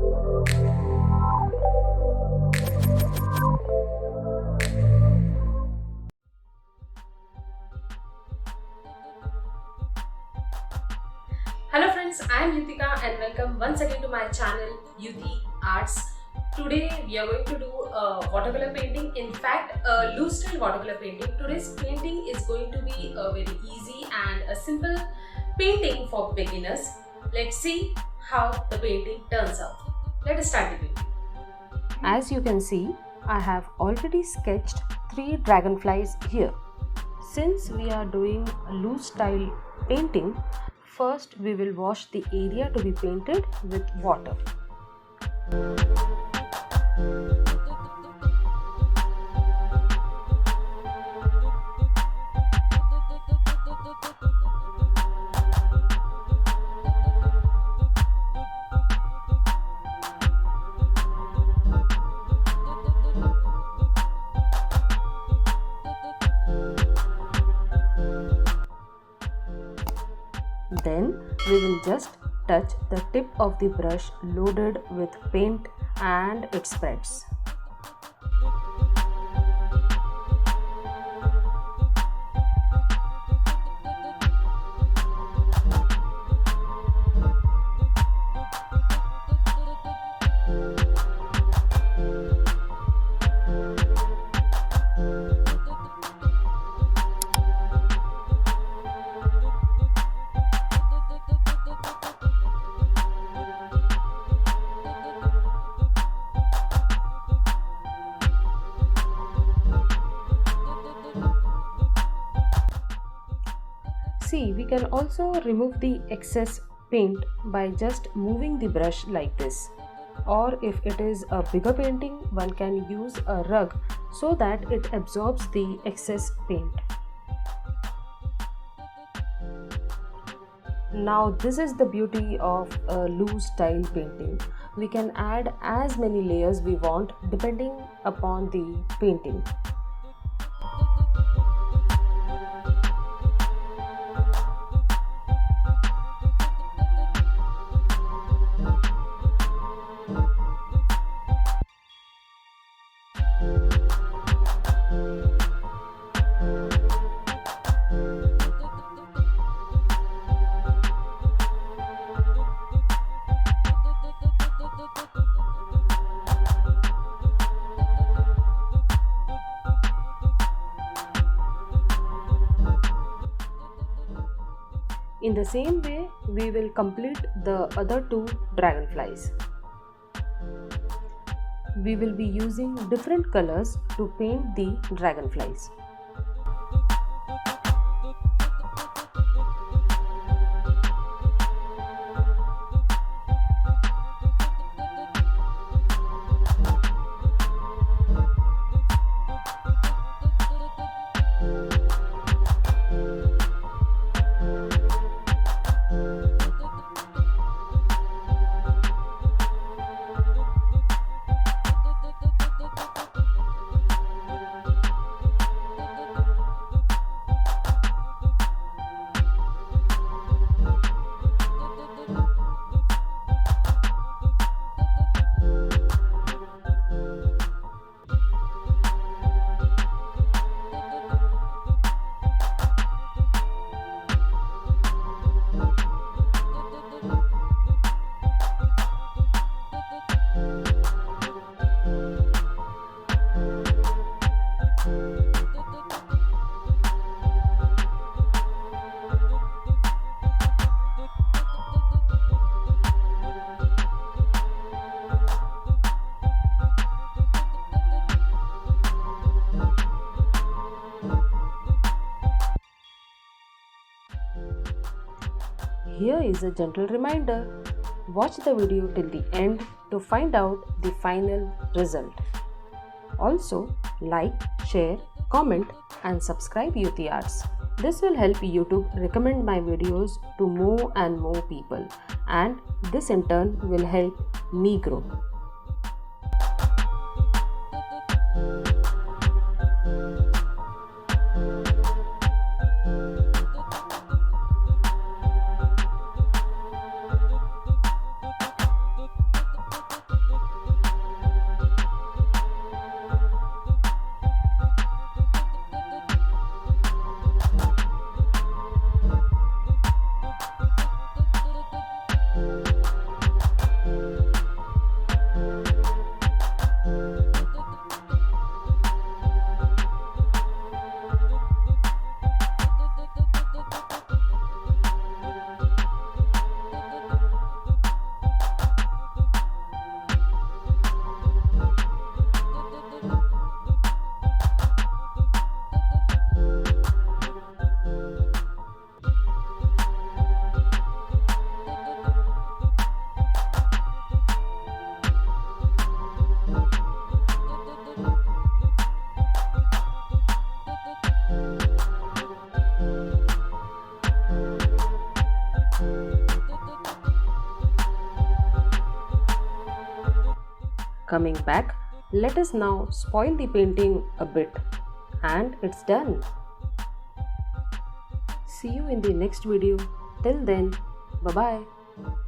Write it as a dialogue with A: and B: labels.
A: Hello friends, I am Yuthika and welcome once again to my channel Yuti Arts. Today we are going to do a watercolor painting. In fact, a loose style watercolor painting. Today's painting is going to be a very easy and a simple painting for beginners. Let's see how the painting turns out. Let us start the painting.
B: As you can see, I have already sketched 3 dragonflies here. Since we are doing a loose style painting, first we will wash the area to be painted with water. Then we will just touch the tip of the brush loaded with paint and it spreads. See, we can also remove the excess paint by just moving the brush like this. Or if it is a bigger painting, one can use a rug so that it absorbs the excess paint. Now this is the beauty of a loose style painting. We can add as many layers we want depending upon the painting. In the same way, we will complete the other 2 dragonflies. We will be using different colors to paint the dragonflies. Here is a gentle reminder. Watch the video till the end to find out the final result. Also, like, share, comment and subscribe Yuti Arts. This will help YouTube recommend my videos to more and more people, and this in turn will help me grow. Coming back, let us now spoil the painting a bit, and it's done. See you in the next video. Till then, bye bye.